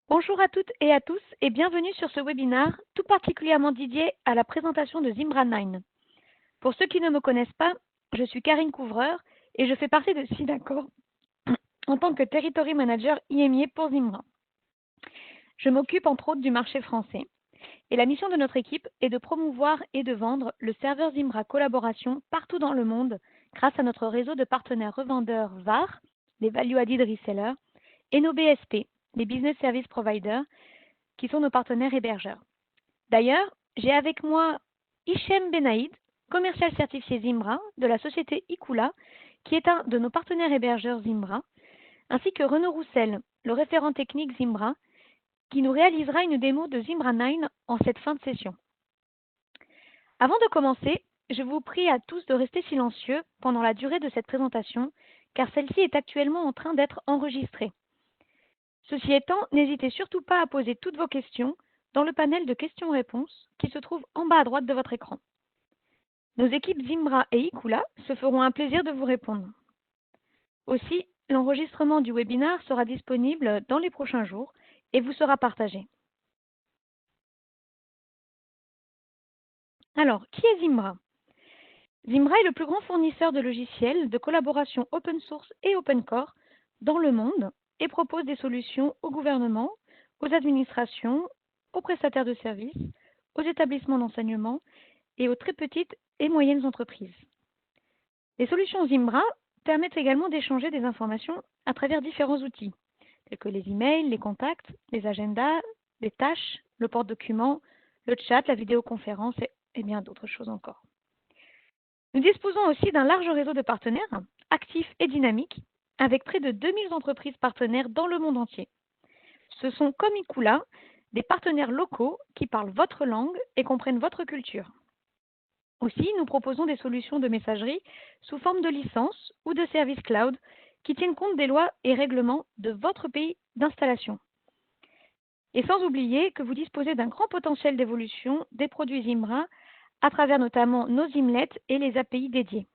Bonjour à toutes et à tous et bienvenue sur ce webinaire tout particulièrement dédié à la présentation de Zimbra 9. Pour ceux qui ne me connaissent pas, je suis Karine Couvreur et je fais partie de Synacor en tant que Territory Manager IMIA pour Zimbra. Je m'occupe entre autres du marché français et la mission de notre équipe est de promouvoir et de vendre le serveur Zimbra Collaboration partout dans le monde grâce à notre réseau de partenaires revendeurs VAR, les Value Added Resellers, et nos BSP, les Business Service Providers, qui sont nos partenaires hébergeurs. D'ailleurs, j'ai avec moi Hichem Benaïd, commercial certifié Zimbra de la société Ikula, qui est un de nos partenaires hébergeurs Zimbra, ainsi que Renaud Roussel, le référent technique Zimbra, qui nous réalisera une démo de Zimbra 9 en cette fin de session. Avant de commencer, je vous prie à tous de rester silencieux pendant la durée de cette présentation, car celle-ci est actuellement en train d'être enregistrée. Ceci étant, n'hésitez surtout pas à poser toutes vos questions dans le panel de questions-réponses qui se trouve en bas à droite de votre écran. Nos équipes Zimbra et Ikula se feront un plaisir de vous répondre. Aussi, l'enregistrement du webinaire sera disponible dans les prochains jours et vous sera partagé. Alors, qui est Zimbra? Zimbra est le plus grand fournisseur de logiciels de collaboration open source et open core dans le monde et propose des solutions au gouvernement, aux administrations, aux prestataires de services, aux établissements d'enseignement et aux très petites et moyennes entreprises. Les solutions Zimbra permettent également d'échanger des informations à travers différents outils, tels que les emails, les contacts, les agendas, les tâches, le porte-documents, le chat, la vidéoconférence et bien d'autres choses encore. Nous disposons aussi d'un large réseau de partenaires, actifs et dynamiques, avec près de 2000 entreprises partenaires dans le monde entier. Ce sont comme Ikula, des partenaires locaux qui parlent votre langue et comprennent votre culture. Aussi, nous proposons des solutions de messagerie sous forme de licence ou de services cloud qui tiennent compte des lois et règlements de votre pays d'installation. Et sans oublier que vous disposez d'un grand potentiel d'évolution des produits Zimbra à travers notamment nos Zimlets et les API dédiés.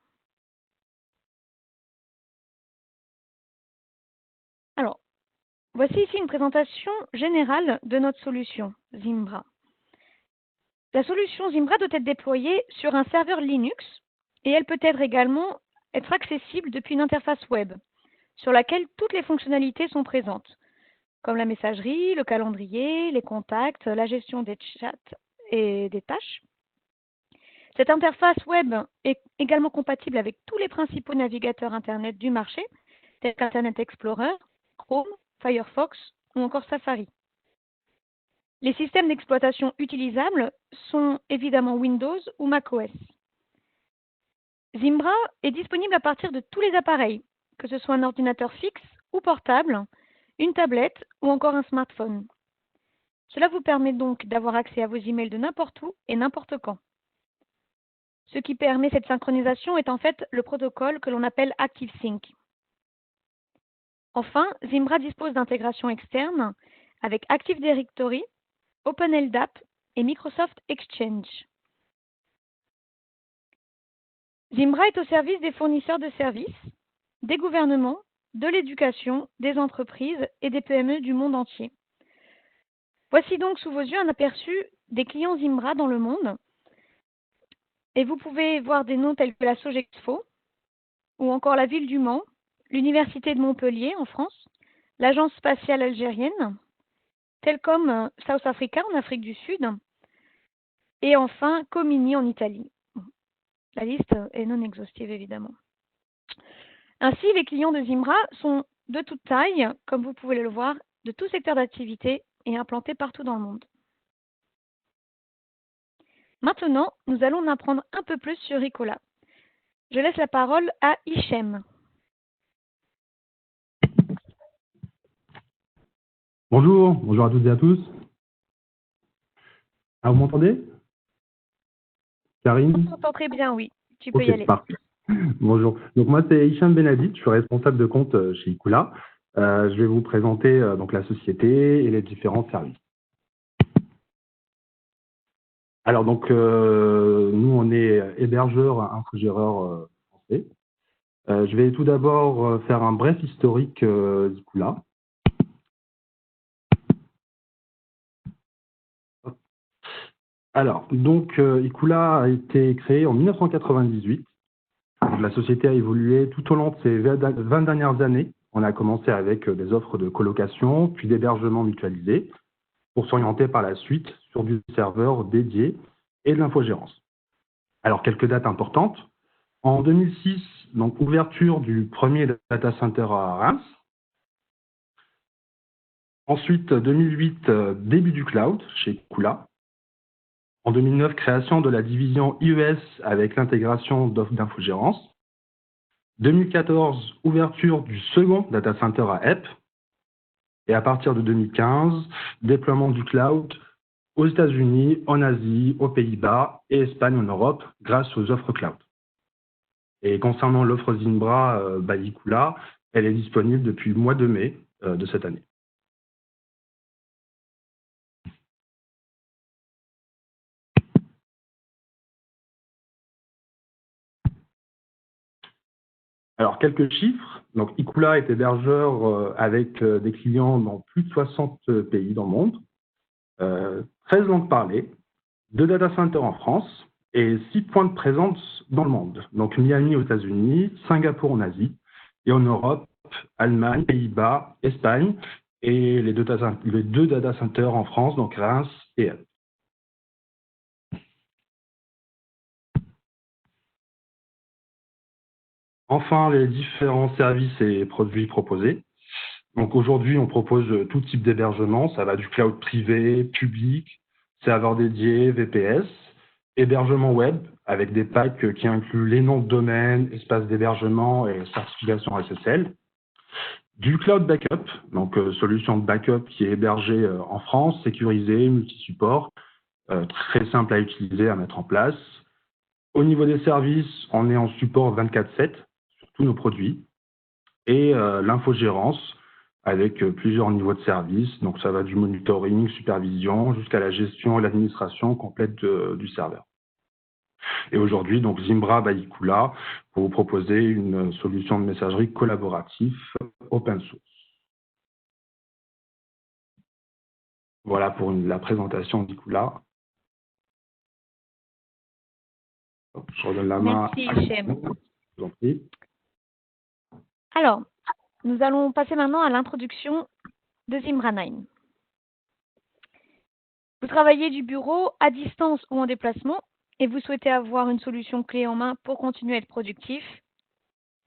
Alors, voici ici une présentation générale de notre solution Zimbra. La solution Zimbra doit être déployée sur un serveur Linux et elle peut également être accessible depuis une interface web sur laquelle toutes les fonctionnalités sont présentes, comme la messagerie, le calendrier, les contacts, la gestion des chats et des tâches. Cette interface web est également compatible avec tous les principaux navigateurs Internet du marché, tels qu'Internet Explorer, Chrome, Firefox ou encore Safari. Les systèmes d'exploitation utilisables sont évidemment Windows ou macOS. Zimbra est disponible à partir de tous les appareils, que ce soit un ordinateur fixe ou portable, une tablette ou encore un smartphone. Cela vous permet donc d'avoir accès à vos emails de n'importe où et n'importe quand. Ce qui permet cette synchronisation est en fait le protocole que l'on appelle ActiveSync. Enfin, Zimbra dispose d'intégrations externes avec Active Directory, OpenLDAP et Microsoft Exchange. Zimbra est au service des fournisseurs de services, des gouvernements, de l'éducation, des entreprises et des PME du monde entier. Voici donc sous vos yeux un aperçu des clients Zimbra dans le monde. Et vous pouvez voir des noms tels que la Sogexpo, ou encore la ville du Mans, l'Université de Montpellier en France, l'Agence spatiale algérienne, Telcom South Africa en Afrique du Sud, et enfin Comini en Italie. La liste est non exhaustive évidemment. Ainsi, les clients de Zimbra sont de toute taille, comme vous pouvez le voir, de tout secteur d'activité et implantés partout dans le monde. Maintenant, nous allons en apprendre un peu plus sur Ikula. Je laisse la parole à Hichem. Bonjour à toutes et à tous. Ah, vous m'entendez? Karine? On t'entend très bien, oui. Tu peux y aller. Parfait. Bonjour. Donc moi, c'est Hichem Benadit, je suis responsable de compte chez Ikula. Je vais vous présenter donc la société et les différents services. Alors donc, nous, on est hébergeur, infogéreur français. Je vais tout d'abord faire un bref historique d'Ikula. Alors, donc, Ikula a été créé en 1998. La société a évolué tout au long de ces 20 dernières années. On a commencé avec des offres de colocation, puis d'hébergement mutualisé, pour s'orienter par la suite sur du serveur dédié et de l'infogérance. Alors, quelques dates importantes. En 2006, donc, ouverture du premier data center à Reims. Ensuite, 2008, début du cloud chez Ikula. En 2009, création de la division IES avec l'intégration d'offres d'infogérance. 2014, ouverture du second data center à EP. Et à partir de 2015, déploiement du cloud aux États-Unis, en Asie, aux Pays-Bas et Espagne en Europe grâce aux offres cloud. Et concernant l'offre Zimbra by Ikula, elle est disponible depuis le mois de mai de cette année. Alors, quelques chiffres. Donc, Ikula est hébergeur avec des clients dans plus de 60 pays dans le monde, 13 langues parlées, 2 data centers en France et 6 points de présence dans le monde. Donc, Miami aux États-Unis, Singapour en Asie et en Europe, Allemagne, Pays-Bas, Espagne et les deux data centers en France, donc Reims et Elbe. Enfin, les différents services et produits proposés. Donc aujourd'hui, on propose tout type d'hébergement. Ça va du cloud privé, public, serveur dédié, VPS, hébergement web avec des packs qui incluent les noms de domaine, espace d'hébergement et certification SSL. Du cloud backup, donc solution de backup qui est hébergée en France, sécurisée, multi-support, très simple à utiliser, à mettre en place. Au niveau des services, on est en support 24/7 sur tous nos produits et l'infogérance avec plusieurs niveaux de service. Donc ça va du monitoring, supervision, jusqu'à la gestion et l'administration complète du serveur. Et aujourd'hui, donc Zimbra by Ikula pour vous proposer une solution de messagerie collaborative open source. Voilà pour la présentation d'Ikula. Je redonne la main. Merci, Hichem. Je vous en prie. Alors, nous allons passer maintenant à l'introduction de Zimbra 9. Vous travaillez du bureau, à distance ou en déplacement, et vous souhaitez avoir une solution clé en main pour continuer à être productif.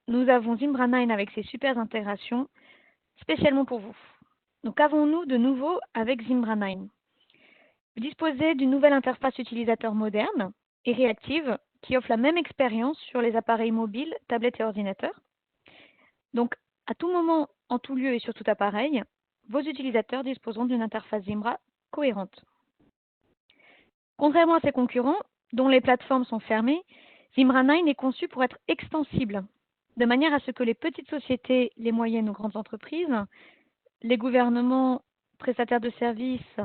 Nous avons Zimbra 9 avec ses super intégrations, spécialement pour vous. Donc, qu'avons-nous de nouveau avec Zimbra 9? Vous disposez d'une nouvelle interface utilisateur moderne et réactive qui offre la même expérience sur les appareils mobiles, tablettes et ordinateurs. Donc, à tout moment, en tout lieu et sur tout appareil, vos utilisateurs disposeront d'une interface Zimbra cohérente. Contrairement à ses concurrents, dont les plateformes sont fermées, Zimbra 9 est conçu pour être extensible, de manière à ce que les petites sociétés, les moyennes ou grandes entreprises, les gouvernements, prestataires de services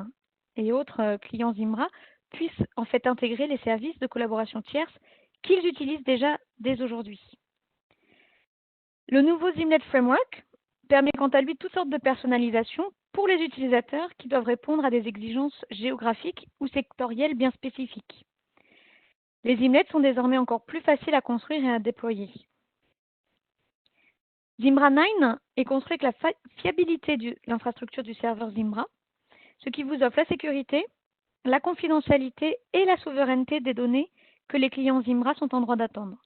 et autres clients Zimbra puissent en fait intégrer les services de collaboration tierce qu'ils utilisent déjà dès aujourd'hui. Le nouveau Zimnet Framework permet quant à lui toutes sortes de personnalisation pour les utilisateurs qui doivent répondre à des exigences géographiques ou sectorielles bien spécifiques. Les Zimnets sont désormais encore plus faciles à construire et à déployer. Zimbra 9 est construit avec la fiabilité de l'infrastructure du serveur Zimbra, ce qui vous offre la sécurité, la confidentialité et la souveraineté des données que les clients Zimbra sont en droit d'attendre.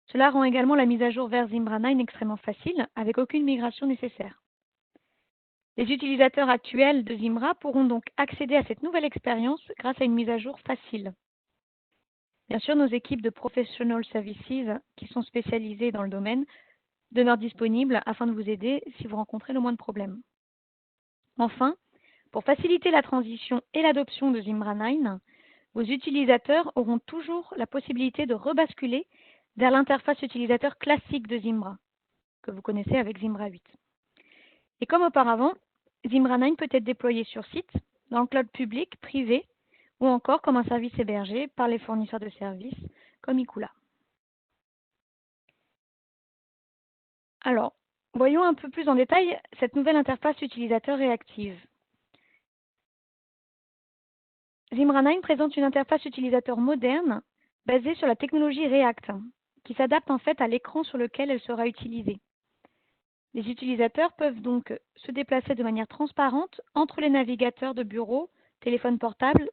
Cela rend également la mise à jour vers Zimbra 9 extrêmement facile, avec aucune migration nécessaire. Les utilisateurs actuels de Zimbra pourront donc accéder à cette nouvelle expérience grâce à une mise à jour facile. Bien sûr, nos équipes de Professional Services, qui sont spécialisées dans le domaine, demeurent disponibles afin de vous aider si vous rencontrez le moins de problèmes. Enfin, pour faciliter la transition et l'adoption de Zimbra 9, vos utilisateurs auront toujours la possibilité de rebasculer vers l'interface utilisateur classique de Zimbra, que vous connaissez avec Zimbra 8. Et comme auparavant, Zimbra 9 peut être déployé sur site, dans le cloud public, privé, ou encore comme un service hébergé par les fournisseurs de services comme Ikula. Alors, voyons un peu plus en détail cette nouvelle interface utilisateur réactive. Zimbra 9 présente une interface utilisateur moderne basée sur la technologie React, qui s'adapte en fait à l'écran sur lequel elle sera utilisée. Les utilisateurs peuvent donc se déplacer de manière transparente entre les navigateurs de bureau, téléphone portable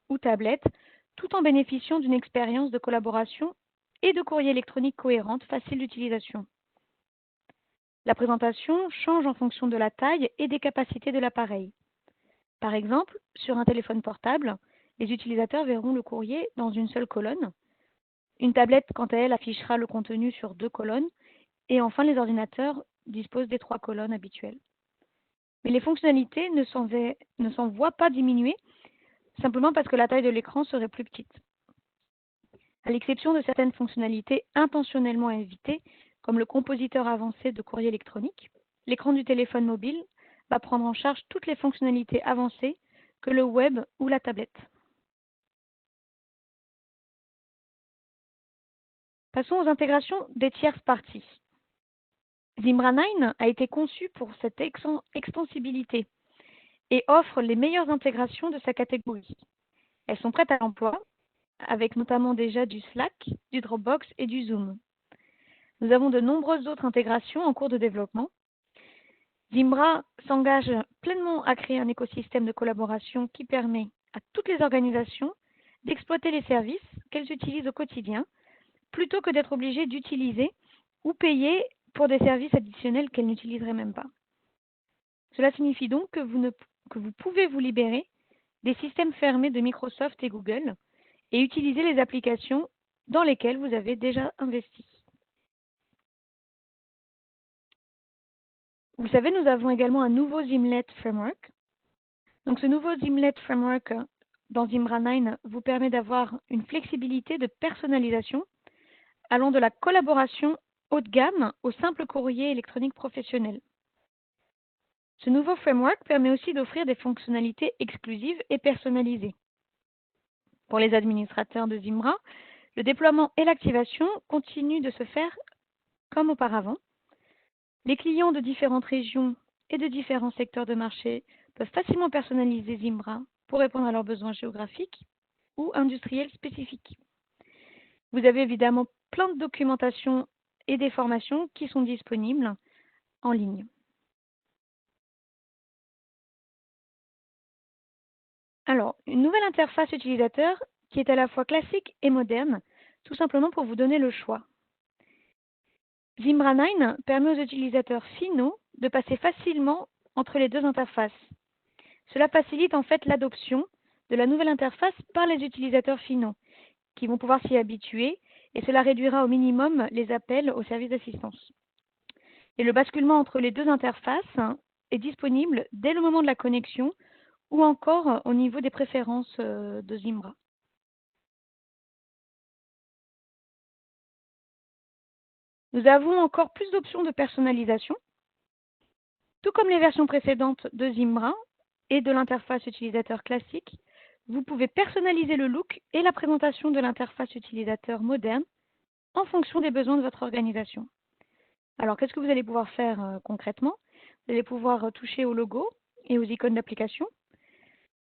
ou tablette, tout en bénéficiant d'une expérience de collaboration et de courrier électronique cohérente, facile d'utilisation. La présentation change en fonction de la taille et des capacités de l'appareil. Par exemple, sur un téléphone portable, les utilisateurs verront le courrier dans une seule colonne. Une tablette, quant à elle, affichera le contenu sur 2 colonnes. Et enfin, les ordinateurs disposent des 3 colonnes habituelles. Mais les fonctionnalités ne s'en voient pas diminuer, simplement parce que la taille de l'écran serait plus petite. À l'exception de certaines fonctionnalités intentionnellement évitées, comme le compositeur avancé de courrier électronique, l'écran du téléphone mobile va prendre en charge toutes les fonctionnalités avancées que le web ou la tablette. Passons aux intégrations des tierces parties. Zimbra 9 a été conçu pour cette extensibilité et offre les meilleures intégrations de sa catégorie. Elles sont prêtes à l'emploi, avec notamment déjà du Slack, du Dropbox et du Zoom. Nous avons de nombreuses autres intégrations en cours de développement. Zimbra s'engage pleinement à créer un écosystème de collaboration qui permet à toutes les organisations d'exploiter les services qu'elles utilisent au quotidien, plutôt que d'être obligées d'utiliser ou payer pour des services additionnels qu'elles n'utiliseraient même pas. Cela signifie donc que vous pouvez vous libérer des systèmes fermés de Microsoft et Google et utiliser les applications dans lesquelles vous avez déjà investi. Vous savez, nous avons également un nouveau Zimlet Framework. Donc ce nouveau Zimlet Framework dans Zimbra 9 vous permet d'avoir une flexibilité de personnalisation allant de la collaboration haut de gamme au simple courrier électronique professionnel. Ce nouveau framework permet aussi d'offrir des fonctionnalités exclusives et personnalisées. Pour les administrateurs de Zimbra, le déploiement et l'activation continuent de se faire comme auparavant. Les clients de différentes régions et de différents secteurs de marché peuvent facilement personnaliser Zimbra pour répondre à leurs besoins géographiques ou industriels spécifiques. Vous avez évidemment plein de documentation et des formations qui sont disponibles en ligne. Alors, une nouvelle interface utilisateur qui est à la fois classique et moderne, tout simplement pour vous donner le choix. Zimbra 9 permet aux utilisateurs finaux de passer facilement entre les deux interfaces. Cela facilite en fait l'adoption de la nouvelle interface par les utilisateurs finaux, qui vont pouvoir s'y habituer, et cela réduira au minimum les appels aux services d'assistance. Et le basculement entre les deux interfaces est disponible dès le moment de la connexion ou encore au niveau des préférences de Zimbra. Nous avons encore plus d'options de personnalisation. Tout comme les versions précédentes de Zimbra et de l'interface utilisateur classique, vous pouvez personnaliser le look et la présentation de l'interface utilisateur moderne en fonction des besoins de votre organisation. Alors, qu'est-ce que vous allez pouvoir faire concrètement? Vous allez pouvoir toucher au logo et aux icônes d'application,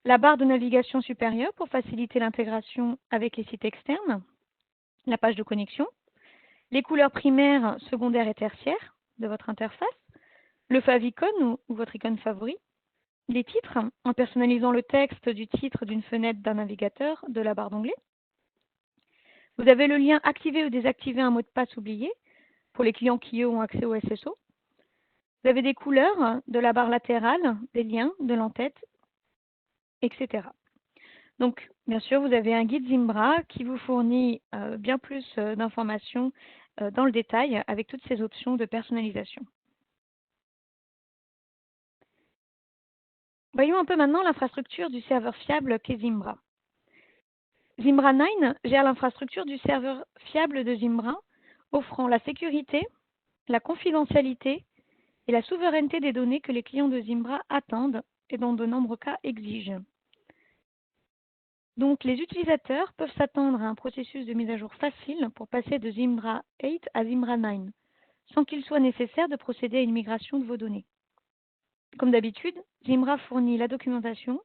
la barre de navigation supérieure pour faciliter l'intégration avec les sites externes, la page de connexion, les couleurs primaires, secondaires et tertiaires de votre interface, le favicon ou votre icône favori, les titres en personnalisant le texte du titre d'une fenêtre d'un navigateur de la barre d'onglet. Vous avez le lien activer ou désactiver un mot de passe oublié pour les clients qui eux ont accès au SSO. Vous avez des couleurs de la barre latérale, des liens, de l'entête, etc. Donc, bien sûr, vous avez un guide Zimbra qui vous fournit bien plus d'informations dans le détail avec toutes ces options de personnalisation. Voyons un peu maintenant l'infrastructure du serveur fiable qu'est Zimbra. Zimbra 9 gère l'infrastructure du serveur fiable de Zimbra, offrant la sécurité, la confidentialité et la souveraineté des données que les clients de Zimbra attendent et dans de nombreux cas exigent. Donc, les utilisateurs peuvent s'attendre à un processus de mise à jour facile pour passer de Zimbra 8 à Zimbra 9, sans qu'il soit nécessaire de procéder à une migration de vos données. Comme d'habitude, Zimbra fournit la documentation,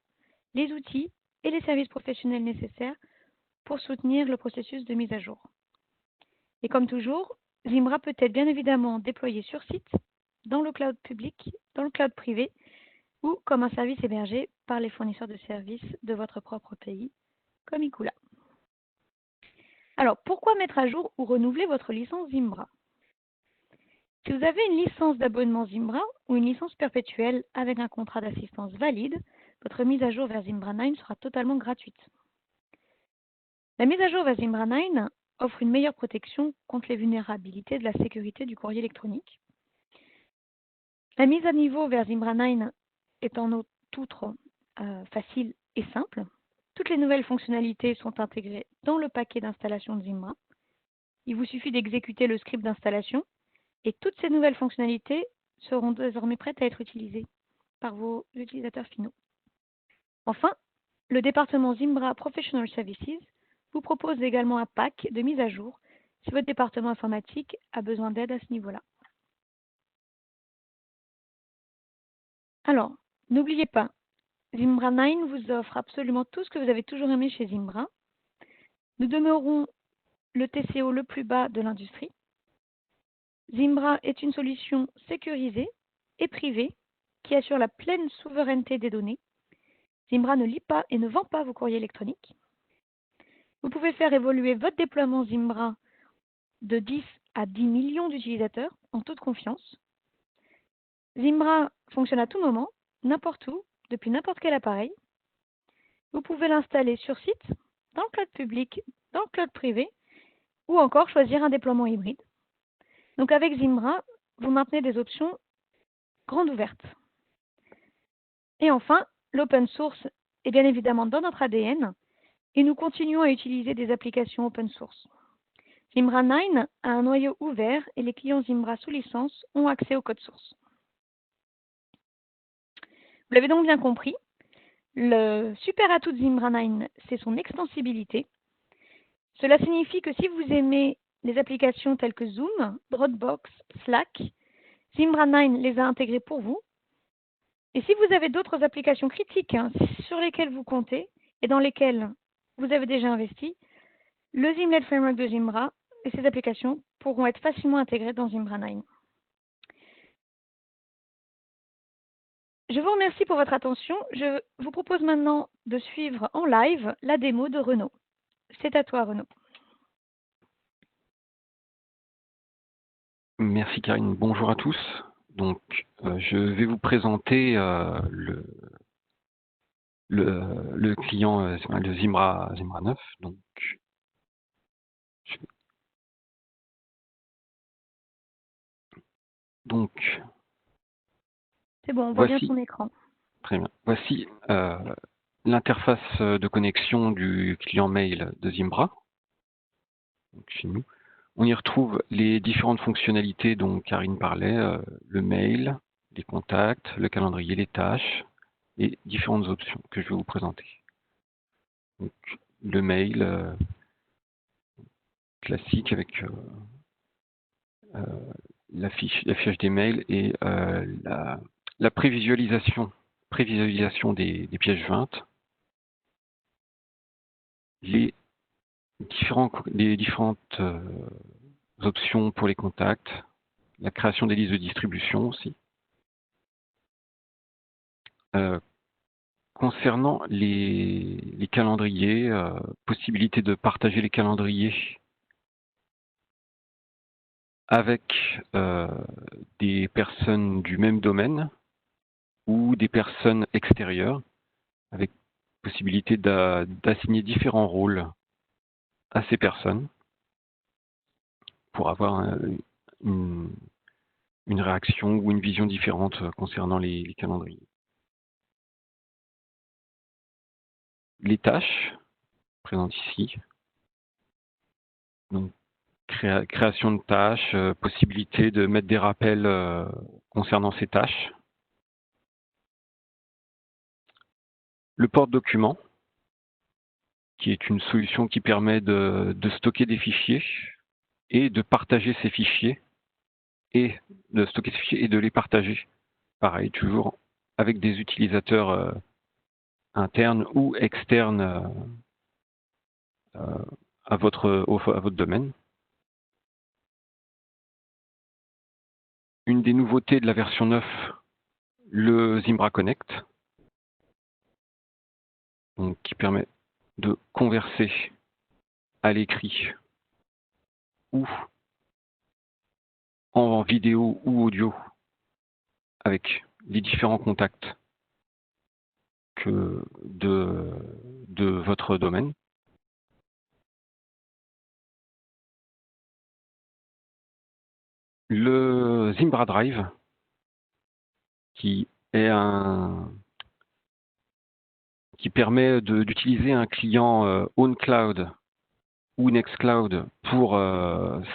les outils et les services professionnels nécessaires pour soutenir le processus de mise à jour. Et comme toujours, Zimbra peut être bien évidemment déployé sur site, dans le cloud public, dans le cloud privé, ou comme un service hébergé par les fournisseurs de services de votre propre pays, comme Ikula. Alors, pourquoi mettre à jour ou renouveler votre licence Zimbra? Si vous avez une licence d'abonnement Zimbra ou une licence perpétuelle avec un contrat d'assistance valide, votre mise à jour vers Zimbra 9 sera totalement gratuite. La mise à jour vers Zimbra 9 offre une meilleure protection contre les vulnérabilités de la sécurité du courrier électronique. La mise à niveau vers Zimbra 9 est en outre facile et simple. Toutes les nouvelles fonctionnalités sont intégrées dans le paquet d'installation de Zimbra. Il vous suffit d'exécuter le script d'installation et toutes ces nouvelles fonctionnalités seront désormais prêtes à être utilisées par vos utilisateurs finaux. Enfin, le département Zimbra Professional Services vous propose également un pack de mise à jour si votre département informatique a besoin d'aide à ce niveau-là. Alors, n'oubliez pas, Zimbra 9 vous offre absolument tout ce que vous avez toujours aimé chez Zimbra. Nous demeurons le TCO le plus bas de l'industrie. Zimbra est une solution sécurisée et privée qui assure la pleine souveraineté des données. Zimbra ne lit pas et ne vend pas vos courriers électroniques. Vous pouvez faire évoluer votre déploiement Zimbra de 10 à 10 millions d'utilisateurs en toute confiance. Zimbra fonctionne à tout moment, n'importe où, depuis n'importe quel appareil. Vous pouvez l'installer sur site, dans le cloud public, dans le cloud privé, ou encore choisir un déploiement hybride. Donc avec Zimbra, vous maintenez des options grandes ouvertes. Et enfin, l'open source est bien évidemment dans notre ADN et nous continuons à utiliser des applications open source. Zimbra 9 a un noyau ouvert et les clients Zimbra sous licence ont accès au code source. Vous l'avez donc bien compris, le super atout de Zimbra 9, c'est son extensibilité. Cela signifie que si vous aimez les applications telles que Zoom, Dropbox, Slack, Zimbra 9 les a intégrées pour vous. Et si vous avez d'autres applications critiques sur lesquelles vous comptez et dans lesquelles vous avez déjà investi, le Zimlet Framework de Zimbra et ses applications pourront être facilement intégrées dans Zimbra 9. Je vous remercie pour votre attention. Je vous propose maintenant de suivre en live la démo de Renaud. C'est à toi, Renaud. Merci Karine, bonjour à tous. Donc, je vais vous présenter le client de Zimbra 9. Donc, c'est bon, on voit bien ton écran. Très bien. Voici l'interface de connexion du client mail de Zimbra. Donc, chez nous, on y retrouve les différentes fonctionnalités dont Karine parlait, le mail, les contacts, le calendrier, les tâches et différentes options que je vais vous présenter. Donc, le mail classique avec l'affiche des mails et la prévisualisation des pièges jointes, les différentes options pour les contacts, la création des listes de distribution aussi. Concernant les calendriers, possibilité de partager les calendriers avec des personnes du même domaine ou des personnes extérieures, avec possibilité d'assigner différents rôles à ces personnes pour avoir une réaction ou une vision différente concernant les calendriers. Les tâches présentes ici, donc création de tâches, possibilité de mettre des rappels concernant ces tâches. Le porte-document, qui est une solution qui permet de stocker des fichiers et de partager ces fichiers, et de stocker ces fichiers et de les partager. Pareil, toujours avec des utilisateurs interne ou externe à votre domaine. Une des nouveautés de la version 9, le Zimbra Connect, donc, qui permet de converser à l'écrit ou en vidéo ou audio avec les différents contacts de votre domaine. Le Zimbra Drive, qui permet d'utiliser un client OwnCloud ou Nextcloud pour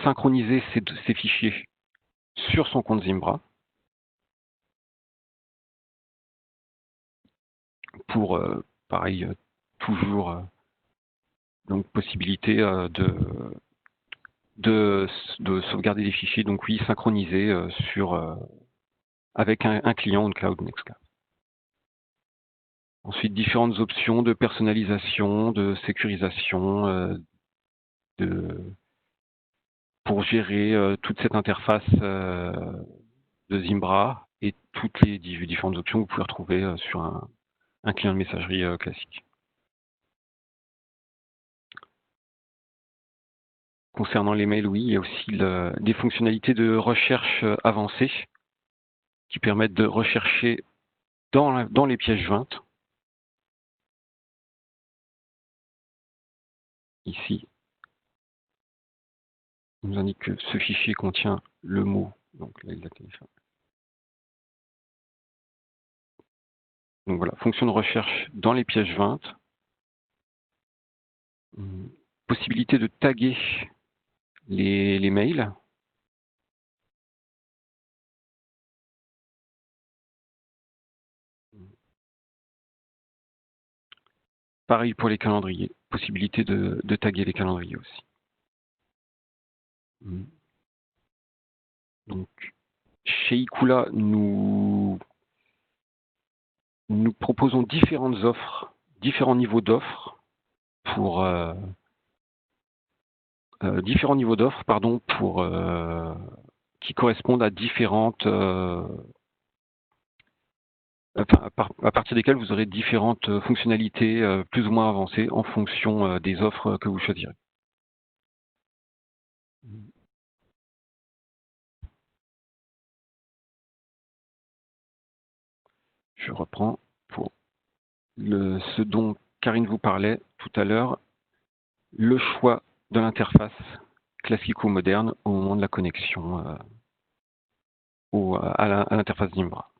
synchroniser ces fichiers sur son compte Zimbra, pour pareil, toujours donc possibilité de sauvegarder les fichiers, donc oui, synchronisés avec un client OwnCloud ou Nextcloud. Ensuite, différentes options de personnalisation, de sécurisation, pour gérer toute cette interface de Zimbra et toutes les différentes options que vous pouvez retrouver sur un client de messagerie classique. Concernant les mails, oui, il y a aussi des fonctionnalités de recherche avancées qui permettent de rechercher dans les pièges jointes. Ici, il nous indique que ce fichier contient le mot, donc là il l'a téléchargé. Donc voilà, fonction de recherche dans les pièges jointes. Possibilité de taguer les mails. Pareil pour les calendriers, possibilité de taguer les calendriers aussi. Donc, chez Ikula, nous proposons différentes offres, différents niveaux d'offres qui correspondent à différentes à partir desquelles vous aurez différentes fonctionnalités plus ou moins avancées en fonction des offres que vous choisirez. Je reprends pour ce dont Karine vous parlait tout à l'heure, le choix de l'interface classico-moderne au moment de la connexion à l'interface Zimbra.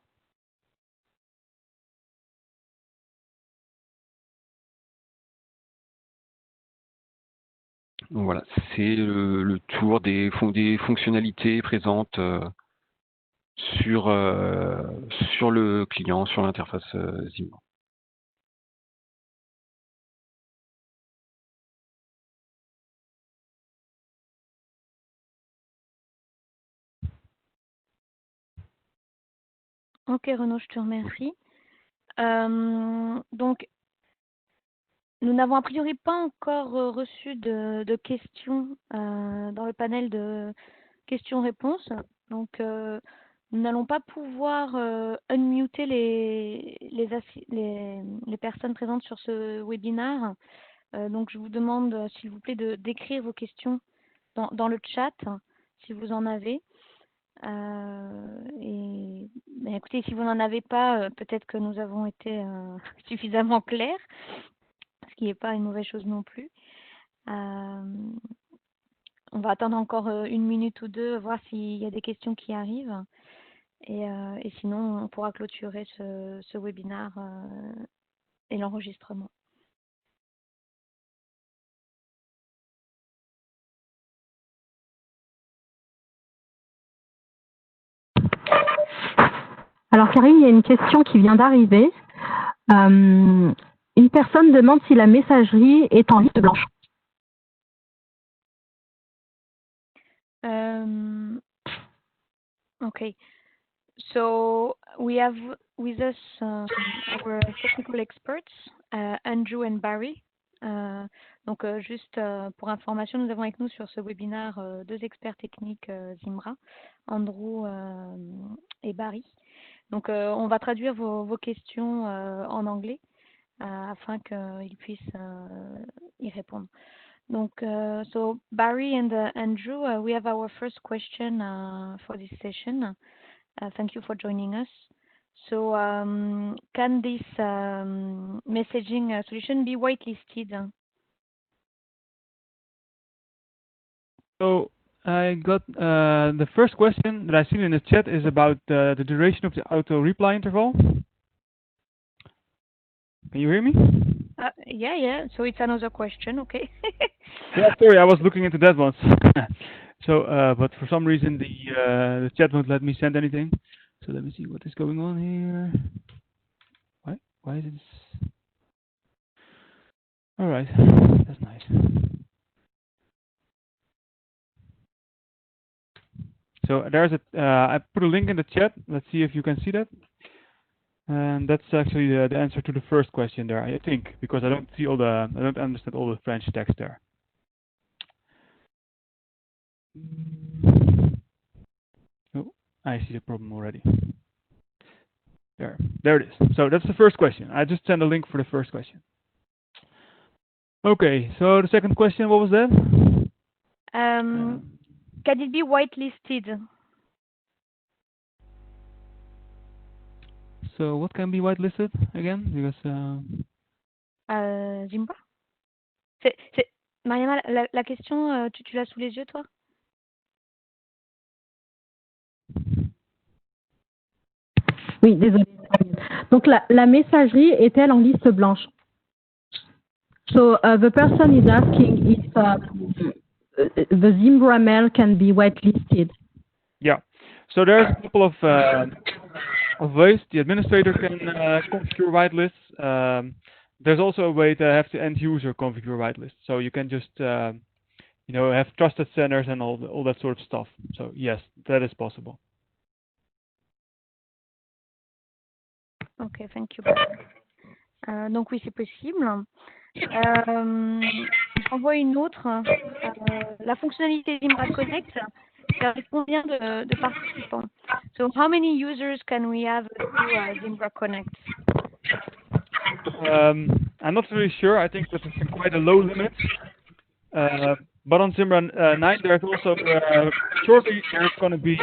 Donc voilà, c'est le tour des fonctionnalités présentes sur le client, sur l'interface Zimbra. Ok Renaud, je te remercie. Donc, nous n'avons a priori pas encore reçu de questions dans le panel de questions-réponses. Donc, nous n'allons pas pouvoir unmuter les personnes présentes sur ce webinaire. Donc, je vous demande, s'il vous plaît, d'écrire vos questions dans le chat, si vous en avez. Écoutez, si vous n'en avez pas, peut-être que nous avons été suffisamment clairs, ce qui n'est pas une mauvaise chose non plus. On va attendre encore 1 minute ou 2, voir s'il y a des questions qui arrivent. Et sinon, on pourra clôturer ce webinaire et l'enregistrement. Alors Karine, il y a une question qui vient d'arriver. Une personne demande si la messagerie est en liste blanche. Okay. So we have with us our technical experts, Andrew and Barry. Donc, juste pour information, nous avons avec nous sur ce webinaire deux experts techniques Zimbra, Andrew et Barry. Donc, on va traduire vos questions en anglais afin qu'ils puissent y répondre. Donc, so Barry and Andrew, we have our first question for this session. Thank you for joining us. So, can this messaging solution be whitelisted? So I got the first question that I seen in the chat is about the duration of the auto reply interval. Can you hear me? Yeah. So it's another question, okay? Yeah, sorry, I was looking into that once. So, but for some reason the chat won't let me send anything. So let me see what is going on here. Why is it? All right, that's nice. So there's I put a link in the chat. Let's see if you can see that. And that's actually the answer to the first question there, I think, because I don't understand all the French text there. Oh, I see the problem already. There it is. So that's the first question. I just sent a link for the first question. Okay, so the second question, what was that? Can it be whitelisted? So what can be whitelisted again? Because Zimbra? Mariama, la question, tu l'as sous les yeux, toi? Oui, désolé. Donc la messagerie est-elle en liste blanche? So the person is asking if the Zimbra mail can be whitelisted. Yeah. So there's a couple of ways the administrator can configure whitelists. There's also a way to have the end user configure whitelists. So you can just have trusted centers and all that sort of stuff. So yes, that is possible. Ok, thank you. Donc oui, c'est possible. J'envoie une autre. La fonctionnalité Zimbra Connect, ça avec combien de participants? So how many users can we have through Zimbra Connect? I'm not really sure. I think that it's quite a low limit. But on Zimbra 9, there's also shortly there's going to be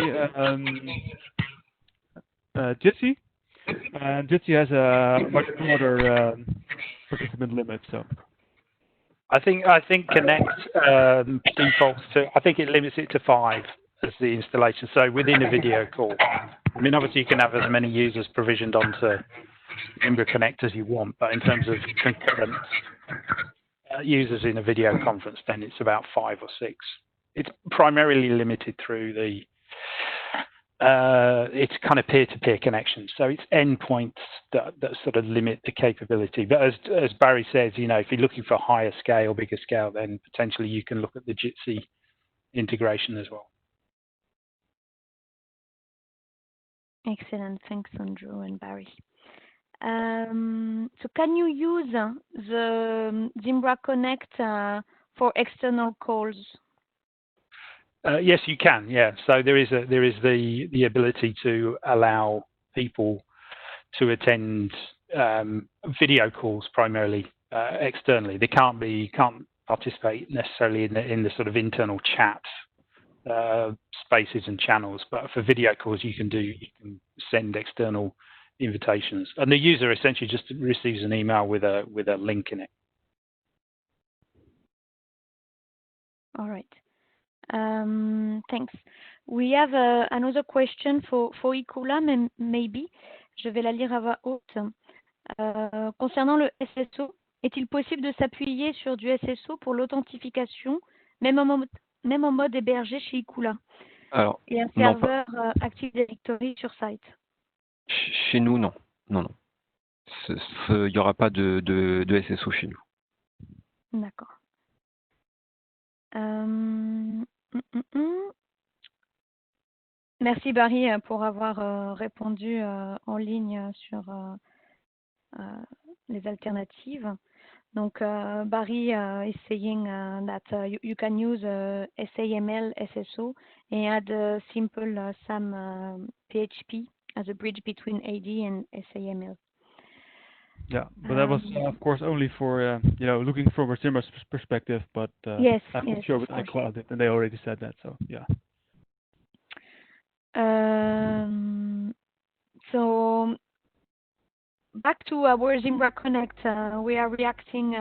Jitsi. Jitsi has a much broader participant limit. So I think Connect defaults to. I think it limits it to 5 as the installation. So within a video call, I mean, obviously you can have as many users provisioned onto Zimbra Connect as you want, but in terms of concurrent users in a video conference, then it's about 5 or 6. It's primarily limited through the it's kind of peer-to-peer connections. So it's endpoints that sort of limit the capability. But as Barry says, if you're looking for higher scale, bigger scale, then potentially you can look at the Jitsi integration as well. Excellent. Thanks, Andrew and Barry. So can you use the Zimbra Connect for external calls? Yes, you can. Yeah. So there is the ability to allow people to attend video calls primarily externally. They can't participate necessarily in the sort of internal chat spaces and channels, but for video calls you can send external invitations, and the user essentially just receives an email with a link in it. All right. Thanks. We have another question for Ikula, maybe. Je vais la lire à voix haute. Concernant le SSO, est-il possible de s'appuyer sur du SSO pour l'authentification, même en mode hébergé chez Ikula? Alors, et un serveur Active Directory sur site? Chez nous, non. Non. Il n'y aura pas de SSO chez nous. D'accord. Merci Barry pour avoir répondu en ligne sur les alternatives. Donc Barry is saying that you can use SAML, SSO, and add a simple SAM PHP as a bridge between AD and SAML. Yeah, but that was of course only for looking from a Zimbra's perspective. But yes, I'm yes, not sure with iCloud it, and they already said that. So yeah. So back to our Zimbra Connect, we are reacting.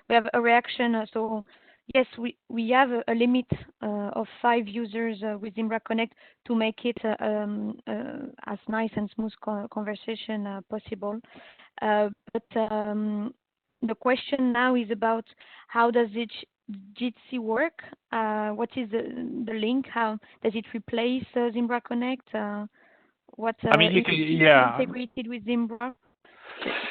We have a reaction. So yes, we have a limit of 5 users with Zimbra Connect to make it as nice and smooth conversation possible. But the question now is about how does Jitsi work? What is the link? How does it replace Zimbra Connect? What I mean, you is can, it integrated with Zimbra?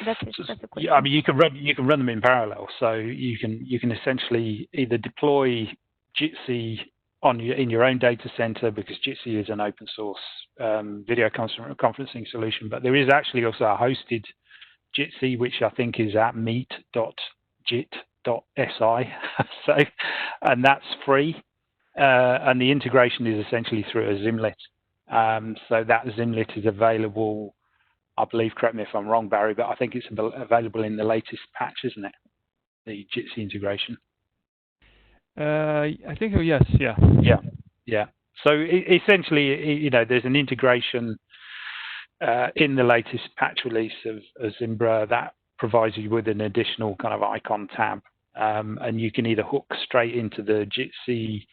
That's it. That's the question. Yeah, I mean, you can run them in parallel. So you can essentially either deploy Jitsi in your own data center, because Jitsi is an open source video conferencing solution. But there is actually also a hosted Jitsi, which I think is at meet.jit.si. So, and that's free. And the integration is essentially through a Zimlet. So that Zimlet is available, I believe, correct me if I'm wrong, Barry, but I think it's available in the latest patch, isn't it? The Jitsi integration. I think so, yes, yeah. Yeah. So essentially, there's an integration in the latest patch release of Zimbra that provides you with an additional kind of icon tab. And you can either hook straight into the Jitsi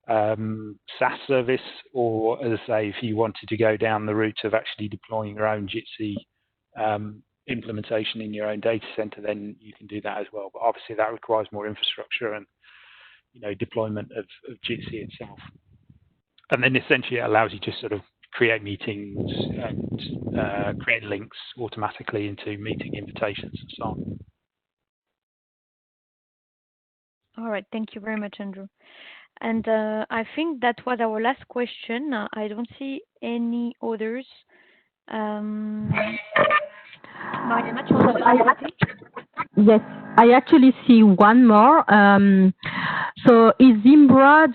SaaS service, or, as I say, if you wanted to go down the route of actually deploying your own Jitsi implementation in your own data center, then you can do that as well. But obviously that requires more infrastructure and deployment of Jitsi itself. And then essentially it allows you to sort of create meetings and create links automatically into meeting invitations and so on. All right, thank you very much, Andrew. And I think that was our last question. I don't see any others. Yes, I actually see one more. So is Zimbra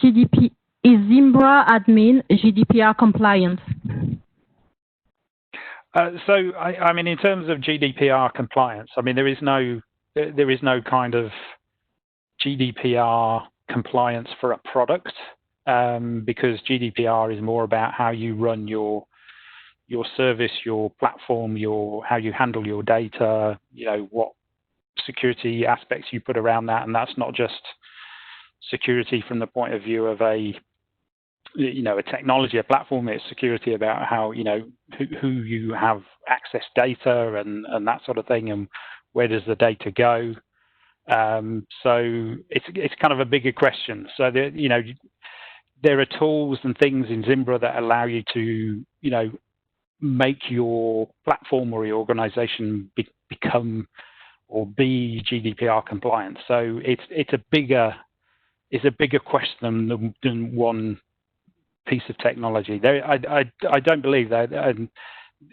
admin GDPR compliant? So I mean, in terms of GDPR compliance, I mean there is no kind of GDPR compliance for a product, because GDPR is more about how you run your service, your platform, how you handle your data, what security aspects you put around that, and that's not just security from the point of view of a technology, a platform. It's security about how who you have access data and that sort of thing, and where does the data go. So it's kind of a bigger question. So there are tools and things in Zimbra that allow you to make your platform or your organization become or be GDPR compliant. So it's a bigger question than one piece of technology. I don't believe that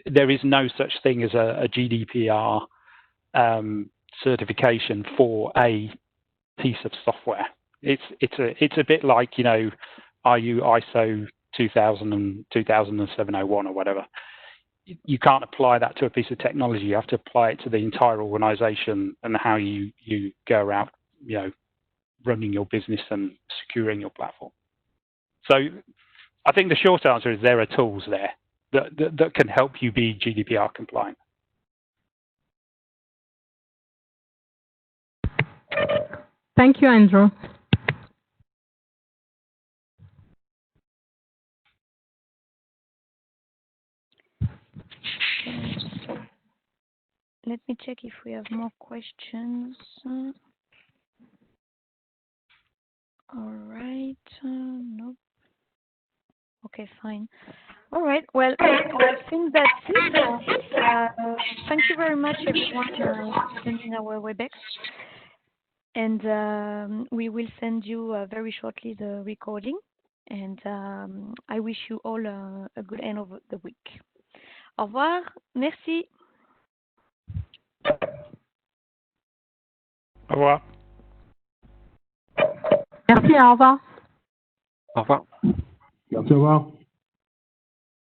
there is no such thing as a GDPR certification for a piece of software. It's a bit like, are you ISO 2000 and 2007-01 or whatever? You can't apply that to a piece of technology. You have to apply it to the entire organization and how you go around, running your business and securing your platform. So I think the short answer is there are tools there that can help you be GDPR compliant. Thank you, Andrew. Let me check if we have more questions. All right. Nope. Okay, fine. All right. Well, I think that's it. Thank you very much, everyone, for attending our WebEx. And we will send you very shortly the recording. And I wish you all a good end of the week. Au revoir. Merci. Au revoir. Merci, au revoir. Au revoir. Merci, au revoir.